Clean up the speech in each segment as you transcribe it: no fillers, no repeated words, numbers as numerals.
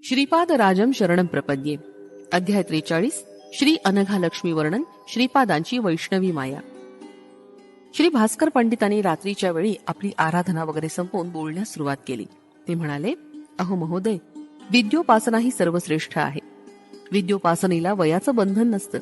श्रीपाद राजम शरणम प्रपद्ये. अध्याय 43. श्री अनघालक्ष्मी वर्णन. श्रीपादांची वैष्णवी माया. श्री भास्कर पंडितांनी रात्रीच्या वेळी आपली आराधना वगैरे संपवून बोलण्यास सुरुवात केली. ते म्हणाले, अहो महोदय, विद्योपासना ही सर्वश्रेष्ठ आहे. विद्योपासनेला वयाचं बंधन नसतं.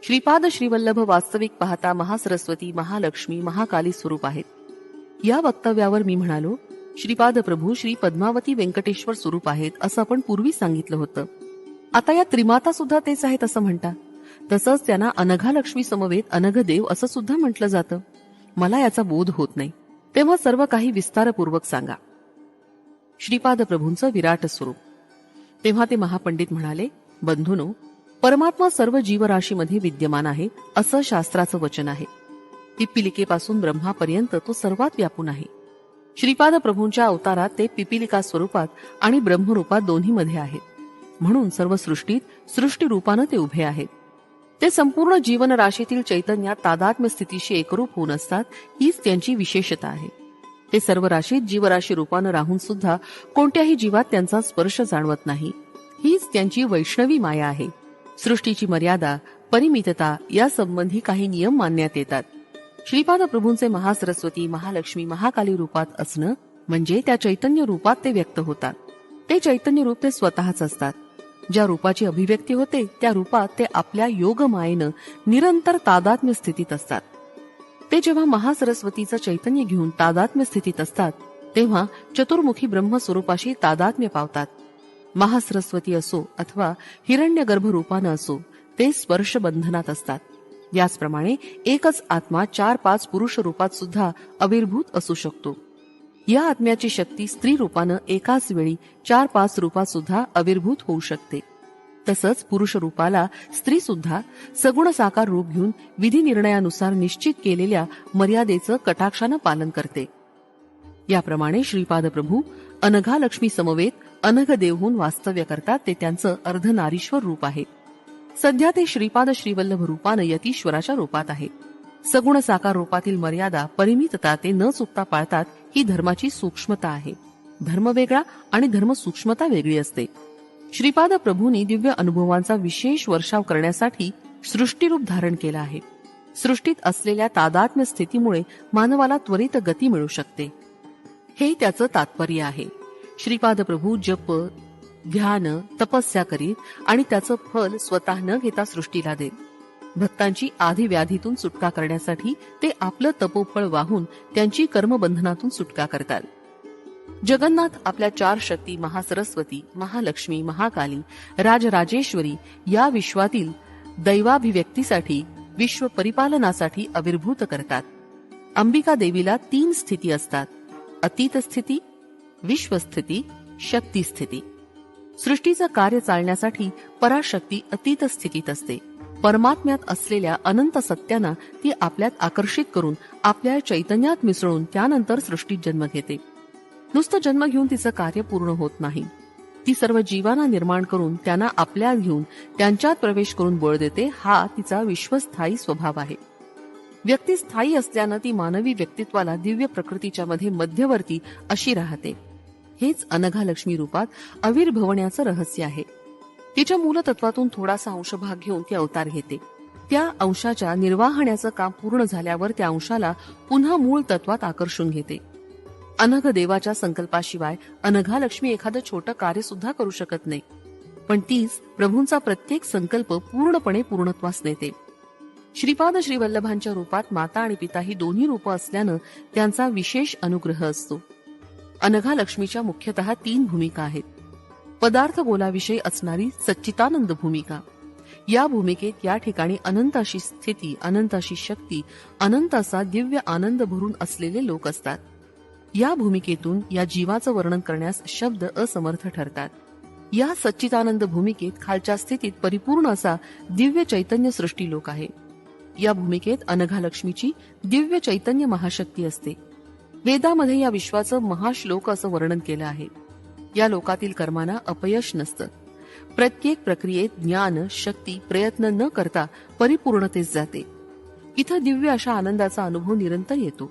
श्रीपाद श्रीवल्लभ वास्तविक पाहता महासरस्वती, महालक्ष्मी, महाकाली स्वरूप आहेत. या वक्तव्यावर मी म्हणालो, श्रीपाद प्रभू श्री पद्मावती व्यंकटेश्वर स्वरूप आहेत असं आपण पूर्वी सांगितलं होतं. आता या त्रिमाता सुद्धा तेच आहेत असं म्हणता. तसंच त्यांना अनघालक्ष्मी समवेत अनघदेव असं सुद्धा म्हटलं जातं. मला याचा बोध होत नाही. तेव्हा सर्व काही विस्तारपूर्वक सांगा. श्रीपाद प्रभूंचं विराट स्वरूप. तेव्हा ते महापंडित म्हणाले, बंधूनो, परमात्मा सर्व जीवराशीमध्ये विद्यमान आहे असं शास्त्राचं वचन आहे. पिपिलिकेपासून ब्रह्मापर्यंत तो सर्वात व्यापून आहे. श्रीपाद प्रभूंच्या अवतारात ते पिपिलिका स्वरूपात आणि ब्रह्मरूपात दोन्हीमध्ये आहेत. म्हणून सर्व सृष्टीत सृष्टी रूपानं ते उभे आहेत. ते संपूर्ण जीवन राशीतील चैतन्यात तादात्म्य स्थितीशी एकरूप होऊन असतात. हीच त्यांची विशेषता आहे. ते सर्व राशीत जीवराशी रूपानं राहून सुद्धा कोणत्याही जीवात त्यांचा स्पर्श जाणवत नाही. हीच त्यांची वैष्णवी माया आहे. सृष्टीची मर्यादा, परिमितता या संबंधी काही नियम मानण्यात येतात. श्रीपाद प्रभूंचे महासरस्वती, महालक्ष्मी, महाकाली रूपात असणं म्हणजे त्या चैतन्य रूपात ते व्यक्त होतात. ते चैतन्य रूप ते स्वतःच असतात. ज्या रूपाची अभिव्यक्ती होते त्या रूपात ते आपल्या योगमायेनं निरंतर तादात्म्य स्थितीत असतात. ते जेव्हा महासरस्वतीचं चैतन्य घेऊन तादात्म्य स्थितीत असतात तेव्हा चतुर्मुखी ब्रह्मस्वरूपाशी तादात्म्य पावतात. महासरस्वती असो अथवा हिरण्यगर्भ रूपानं असो, ते स्पर्श बंधनात असतात. याचप्रमाणे एकच आत्मा 4-5 पुरुष रूपात सुद्धा आविर्भूत असू शकतो. या आत्म्याची शक्ती स्त्री रूपानं एकाच वेळी 4-5 रूपात सुद्धा आविर्भूत होऊ शकते. तसंच पुरुष रूपाला स्त्री सुद्धा सगुण साकार रूप घेऊन विधी निर्णयानुसार निश्चित केलेल्या मर्यादेचं कटाक्षानं पालन करते. याप्रमाणे श्रीपाद प्रभू अनघालक्ष्मी समवेत अनघदेवहून वास्तव्य करतात. ते त्यांचं अर्धनारीश्वर रूप आहे. सध्या ते श्रीपाद श्रीवल्लभ रूपानं यतीश्वराच्या रूपात आहेत. सगुण साकार रूपातील मर्यादा, परिमितता ते न चुकता पाळतात. ही धर्माची सूक्ष्मता आहे. धर्म वेगळा आणि धर्म सूक्ष्मता वेगळी असते. श्रीपाद प्रभूंनी दिव्य अनुभवांचा विशेष वर्षाव करण्यासाठी सृष्टीरूप धारण केलं आहे. सृष्टीत असलेल्या तादात्म्य स्थितीमुळे मानवाला त्वरित गती मिळू शकते. हे त्याचं तात्पर्य आहे. श्रीपाद प्रभू जप, ध्यान, तपस्या करीत आणि त्याचं फल स्वतः न घेता सृष्टीला देत. भक्तांची आधी व्याधीतून सुटका करण्यासाठी ते आपलं तपोफळ वाहून त्यांची कर्मबंधनातून सुटका करतात. जगन्नाथ आपल्या 4 शक्ती महासरस्वती, महालक्ष्मी, महाकाली, राजराजेश्वरी या विश्वातील दैवाभिव्यक्तीसाठी, विश्व परिपालनासाठी आविर्भूत करतात. अंबिका देवीला 3 स्थिती असतात: अतीत स्थिती, विश्वस्थिती, शक्ती स्थिती. सृष्टीचं कार्य चालण्यासाठी पराशक्ती अतीत स्थितीत असते. परमात्म्यात असलेल्या अनंत सत्यांना ती आपल्यात आकर्षित करून आपल्या चैतन्यात मिसळून त्यानंतर सृष्टीत जन्म घेते. नुसतं जन्म घेऊन तिचं कार्य पूर्ण होत नाही. ती सर्व जीवांना निर्माण करून त्यांना आपल्यात घेऊन त्यांच्यात प्रवेश करून बळ देते. हा तिचा विश्वस्थायी स्वभाव आहे. व्यक्ती स्थायी असल्यानं ती मानवी व्यक्तित्वाला दिव्य प्रकृतीच्या मध्ये मध्यवर्ती अशी राहते. हेच अनघालक्ष्मी रूपात आविर्भवण्याचं रहस्य आहे. तिच्या मूलतत्वातून थोडासा अंशभाग घेऊन ती अवतार घेते. त्या अंशाच्या निर्वाहण्याचं काम पूर्ण झाल्यावर त्या अंशाला पुन्हा मूळ तत्वात आकर्षून घेते. अनघदेवाच्या संकल्पाशिवाय अनघालक्ष्मी एखादं छोटं कार्य सुद्धा करू शकत नाही. पण तीच प्रभूंचा प्रत्येक संकल्प पूर्णपणे पूर्णत्वास नेते. श्रीपाद श्रीवल्लभांच्या रूपात माता आणि पिता ही दोन्ही रूपं असल्यानं त्यांचा विशेष अनुग्रह असतो. अनघालक्ष्मीच्या मुख्यतः 3 भूमिका आहेत. पदार्थ बोलाविषयी असणारी सच्चितानंद भूमिका. या भूमिकेत या ठिकाणी अनंत अशी स्थिती, अनंत अशी शक्ती, अनंत असा दिव्य आनंद भरून असलेले लोक असतात. या भूमिकेतून या जीवाचं वर्णन करण्यास शब्द असमर्थ ठरतात. या सच्चितानंद भूमिकेत खालच्या स्थितीत परिपूर्ण असा दिव्य चैतन्य सृष्टी लोक आहे. या भूमिकेत अनघालक्ष्मीची दिव्य चैतन्य महाशक्ती असते. वेदामध्ये या विश्वाचं महाश्लोक असं वर्णन केलं आहे. या लोकातील कर्मांना अपयश नसतं. प्रत्येक प्रक्रियेत ज्ञान, शक्ती, प्रयत्न न करता परिपूर्णतेस जाते. इथं दिव्य अशा आनंदाचा अनुभव निरंतर येतो.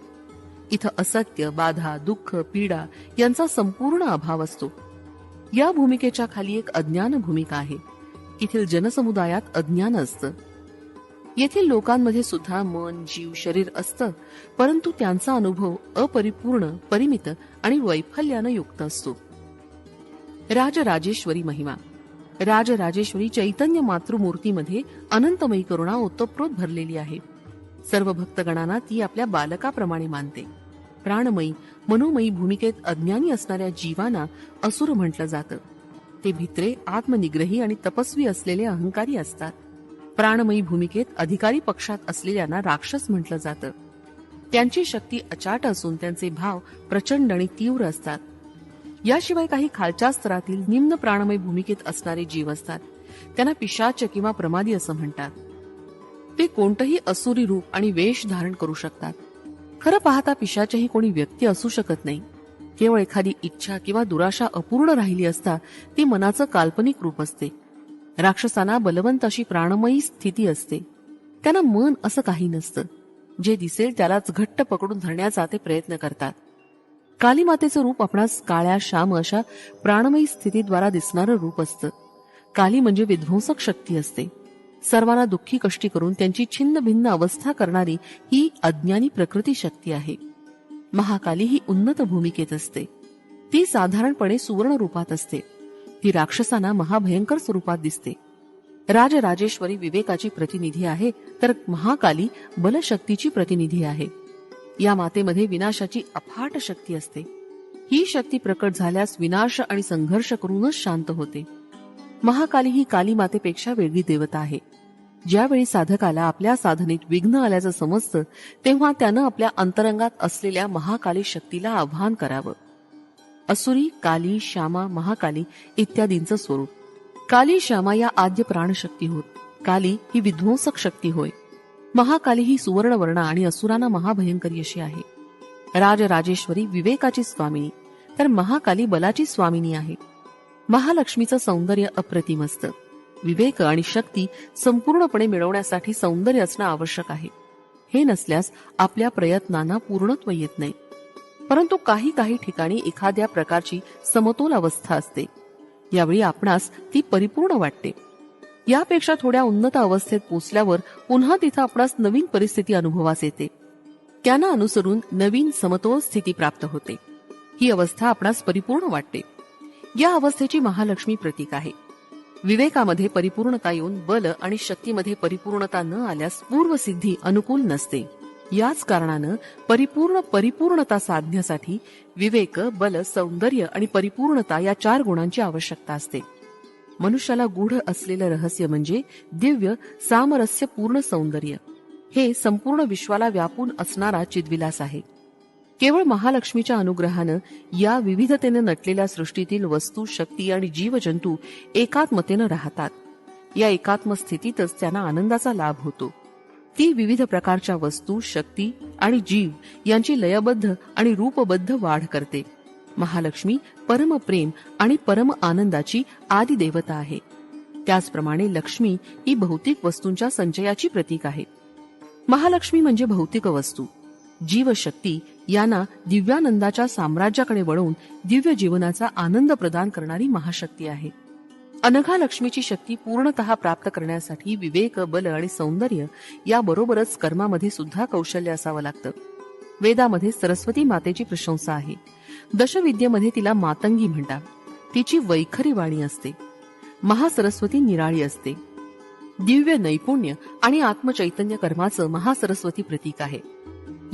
इथं असत्य, बाधा, दुःख, पीडा यांचा संपूर्ण अभाव असतो. या भूमिकेच्या खाली एक अज्ञान भूमिका आहे. येथील जनसमुदायात अज्ञान असतं. येथील लोकांमध्ये सुद्धा मन, जीव, शरीर असतं, परंतु त्यांचा अनुभव अपरिपूर्ण, परिमित आणि वैफल्यानं युक्त असतो. राजराजेश्वरी महिमा. राजराजेश्वरी चैतन्य मातृमूर्तीमध्ये अनंतमयी करुणा ओतप्रोत भरलेली आहे. सर्व भक्तगणांना ती आपल्या बालकाप्रमाणे मानते. प्राणमयी, मनोमयी भूमिकेत अज्ञानी असणाऱ्या जीवांना असुर म्हटलं जातं. ते भित्रे, आत्मनिग्रही आणि तपस्वी असलेले अहंकारी असतात. प्राणमयी भूमिकेत अधिकारी पक्षात असलेल्यांना राक्षस म्हटलं जातं. त्यांची शक्ती अचाट असून त्यांचे भाव प्रचंड आणि तीव्र असतात. याशिवाय काही खालच्या स्तरातील निम्न प्राणमय भूमिकेत असणारे जीव असतात. त्यांना पिशाच किंवा प्रमादी असं म्हणतात. ते कोणतंही असुरी रूप आणि वेश धारण करू शकतात. खरं पाहता पिशाचही कोणी व्यक्ती असू शकत नाही. केवळ एखादी इच्छा किंवा दुराशा अपूर्ण राहिली असता ती मनाचं काल्पनिक रूप असते. राक्षसांना बलवंत अशी प्राणमयी स्थिती असते. त्यांना मन असं काही नसतं. जे दिसेल त्यालाच घट्ट पकडून धरण्याचा ते प्रयत्न करतात. कालीमातेचं रूप आपणास काळ्या श्याम अशा प्राणमयी स्थितीद्वारा दिसणारं रूप असतं. काली म्हणजे विध्वंसक शक्ती असते. सर्वांना दुःखी कष्टी करून त्यांची छिन्न भिन्न अवस्था करणारी ही अज्ञानी प्रकृती शक्ती आहे. महाकाली ही उन्नत भूमिकेत असते. ती साधारणपणे सुवर्ण रूपात असते. ती राक्षसांना महाभयंकर स्वरूपात दिसते. राजराजेश्वरी विवेकाची प्रतिनिधी आहे, तर महाकाली बलशक्तीची प्रतिनिधी आहे. या मातेमध्ये विनाशाची अफाट शक्ती असते. ही शक्ती प्रकट झाल्यास विनाश आणि संघर्ष करूनच शांत होते. महाकाली ही काली मातेपेक्षा वेगळी देवता आहे. ज्यावेळी साधकाला आपल्या साधनेत विघ्न आल्याचं समजतं तेव्हा त्यानं आपल्या अंतरंगात असलेल्या महाकाली शक्तीला आवाहन करावं. असुरी, काली, श्यामा, महाकाली इत्यादींचं स्वरूप. काली, श्यामा या आद्य प्राणशक्ती होत. काली ही विध्वंसक शक्ती होय. महाकाली ही सुवर्णवर्ण आणि असुरांना महाभयंकरी अशी आहे. राजराजेश्वरी विवेकाची स्वामिनी, तर महाकाली बलाची स्वामिनी आहे. महालक्ष्मीचं सौंदर्य अप्रतिम असतं. विवेक आणि शक्ती संपूर्णपणे मिळवण्यासाठी सौंदर्य असणं आवश्यक आहे. हे नसल्यास आपल्या प्रयत्नांना पूर्णत्व येत नाही. परंतु काही काही ठिकाणी एखाद्या प्रकारची समतोल अवस्था असते. यावेळी आपणास ती परिपूर्ण वाटते. यापेक्षा थोड्या उन्नत अवस्थेत पोचल्यावर पुन्हा तिथं आपणास नवीन परिस्थिती अनुभवास येते. त्यांना अनुसरून नवीन समतोल स्थिती प्राप्त होते. ही अवस्था आपणास परिपूर्ण वाटते. या अवस्थेची महालक्ष्मी प्रतीक आहे. विवेकामध्ये परिपूर्णता येऊन बल आणि शक्तीमध्ये परिपूर्णता न आल्यास पूर्वसिद्धी अनुकूल नसते. याच कारणानं परिपूर्णता साधण्यासाठी विवेक, बल, सौंदर्य आणि परिपूर्णता या 4 गुणांची आवश्यकता असते. मनुष्याला गूढ असलेलं रहस्य म्हणजे दिव्य सामरस्य पूर्ण सौंदर्य. हे संपूर्ण विश्वाला व्यापून असणारा चिद्विलास आहे. केवळ महालक्ष्मीच्या अनुग्रहानं या विविधतेने नटलेल्या सृष्टीतील वस्तू, शक्ती आणि जीवजंतू एकात्मतेनं राहतात. या एकात्म स्थितीतच त्यांना आनंदाचा लाभ होतो. ती विविध प्रकारच्या वस्तू, शक्ती आणि जीव यांची लयबद्ध आणि रूपबद्ध वाढ करते. महालक्ष्मी परम प्रेम आणि परम आनंदाची आदी देवता आहे. त्याचप्रमाणे लक्ष्मी ही भौतिक वस्तूंच्या संचयाची प्रतीक आहे. महालक्ष्मी म्हणजे भौतिक वस्तू, जीवशक्ती यांना दिव्यानंदाच्या साम्राज्याकडे वळवून दिव्य जीवनाचा आनंद प्रदान करणारी महाशक्ती आहे. अनघा लक्ष्मीची शक्ती पूर्णतः प्राप्त करण्यासाठी विवेक, बल आणि सौंदर्य याबरोबरच कर्मामध्ये सुद्धा कौशल्य असावं लागतं. वेदामध्ये सरस्वती मातेची प्रशंसा आहे. दशविद्येमध्ये तिला मातंगी म्हणतात. तिची वैखरी वाणी असते. महासरस्वती निराळी असते. दिव्य नैपुण्य आणि आत्मचैतन्य कर्माचं महासरस्वती प्रतीक आहे.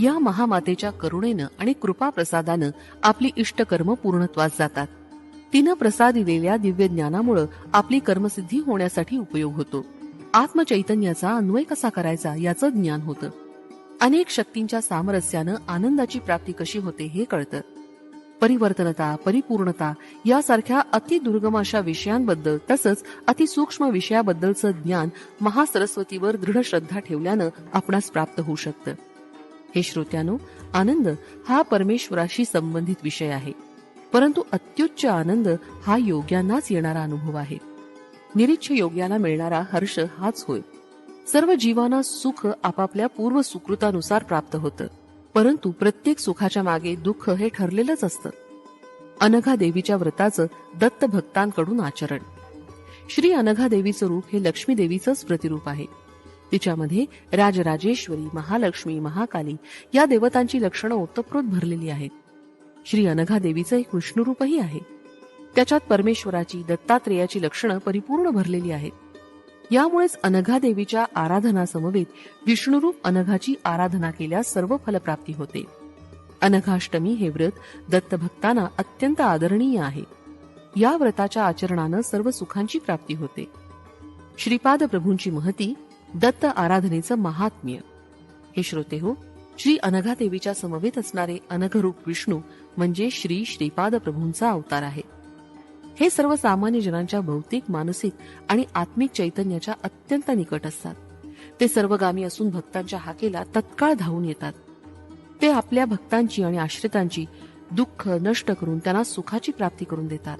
या महामातेच्या करुणेनं आणि कृपा प्रसादानं आपली इष्टकर्म पूर्णत्वास जातात. तिनं प्रसादिलेल्या दिव्य ज्ञानामुळे आपली कर्मसिद्धी होण्यासाठी उपयोग होतो. आत्मचैतन्याचा अन्वय कसा करायचा याचं ज्ञान होतं. अनेक शक्तींच्या सामरस्यानं आनंदाची प्राप्ती कशी होते हे कळतं. परिवर्तनता, परिपूर्णता यासारख्या अतिदुर्गम अशा विषयांबद्दल तसंच अतिसूक्ष्म विषयाबद्दलचं ज्ञान महासरस्वतीवर दृढ श्रद्धा ठेवल्यानं आपणास प्राप्त होऊ शकतं. हे श्रोत्यानो, आनंद हा परमेश्वराशी संबंधित विषय आहे. परंतु अत्युच्च आनंद हा योग्यांनाच येणारा अनुभव आहे. निरीच्छ योग्याला मिळणारा हर्ष हाच होय. सर्व जीवांना सुख आपापल्या पूर्व सुकृतानुसार प्राप्त होतं. परंतु प्रत्येक सुखाच्या मागे दुःख हे ठरलेलंच असतं. अनघा देवीच्या व्रताचं दत्त भक्तांकडून आचरण. श्री अनघा देवीचं रूप हे लक्ष्मी देवीचंच प्रतिरूप आहे. तिच्यामध्ये राजराजेश्वरी, महालक्ष्मी, महाकाली या देवतांची लक्षणं ओतप्रोत भरलेली आहेत. श्री अनघा देवीचं एक विष्णुरूपही आहे. त्याच्यात परमेश्वराची, दत्तात्रेयाची लक्षणं परिपूर्ण भरलेली आहेत. यामुळेच अनघा देवीच्या आराधनासमवेत विष्णुरूप अनघाची आराधना केल्यास सर्व फलप्राप्ती होते. अनघाष्टमी हे व्रत दत्तभक्तांना अत्यंत आदरणीय आहे. या व्रताच्या आचरणानं सर्व सुखांची प्राप्ती होते. श्रीपाद प्रभूंची महती, दत्त आराधनेचं महात्म्य. हे श्रोते हो, श्री अनघा देवीच्या समवेत असणारे अनघरूप विष्णू म्हणजे श्री श्रीपाद प्रभूंचा अवतार आहे. हे सर्व सामान्य जनांच्या भौतिक, मानसिक आणि आत्मिक चैतन्याच्या अत्यंत निकट असतात. ते सर्वगामी असून भक्तांच्या हाकेला तत्काळ धावून येतात. ते आपल्या भक्तांची आणि आश्रितांची दुःख नष्ट करून त्यांना सुखाची प्राप्ती करून देतात.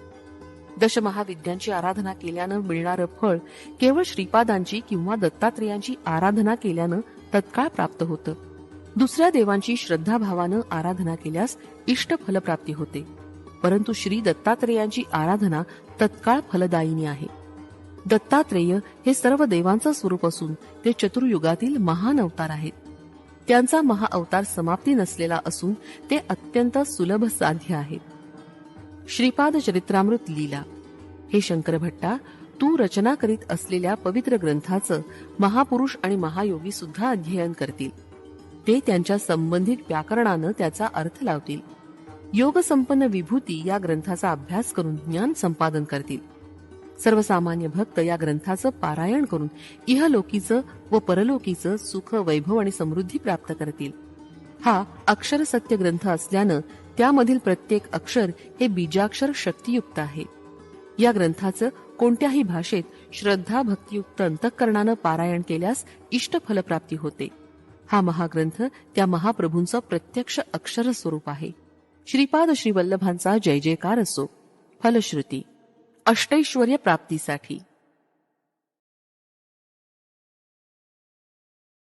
दशमहाविद्यांची आराधना केल्यानं मिळणारं फळ केवळ श्रीपादांची किंवा दत्तात्रेयांची आराधना केल्यानं तत्काळ प्राप्त होतं. दुसऱ्या देवांची श्रद्धाभावानं आराधना केल्यास इष्ट फलप्राप्ती होते. परंतु श्री दत्तात्रेयांची आराधना तत्काळ फलदायिनी आहे. दत्तात्रेय हे सर्व देवांचं स्वरूप असून ते चतुर्युगातील महान अवतार आहेत. त्यांचा महाअवतार समाप्ती नसलेला असून ते अत्यंत सुलभ साध्य आहेत. श्रीपाद चरित्रामृत लीला. हे शंकर भट्टा, तू रचना करीत असलेल्या पवित्र ग्रंथाचं महापुरुष आणि महायोगी सुद्धा अध्ययन करतील. ते त्यांच्या संबंधित व्याकरणानं त्याचा अर्थ लावतील. योगसंपन्न विभूती या ग्रंथाचा अभ्यास करून ज्ञान संपादन करतील. सर्वसामान्य भक्त या ग्रंथाचं पारायण करून इहलोकीचं व परलोकीचं सुख, वैभव आणि समृद्धी प्राप्त करतील. हा अक्षर सत्य ग्रंथ असल्यानं त्यामधील प्रत्येक अक्षर हे बीजाक्षर शक्तियुक्त आहे. या ग्रंथाचं कोणत्याही भाषेत श्रद्धा भक्तियुक्त अंतःकरणानं पारायण केल्यास इष्ट फलप्राप्ती होते. हा महाग्रंथ त्या महाप्रभूंचं प्रत्यक्ष अक्षर स्वरूप आहे. श्रीपाद श्रीवल्लभांचा जय जयकार असो. फलश्रुती. अष्टैश्वर्य प्राप्तीसाठी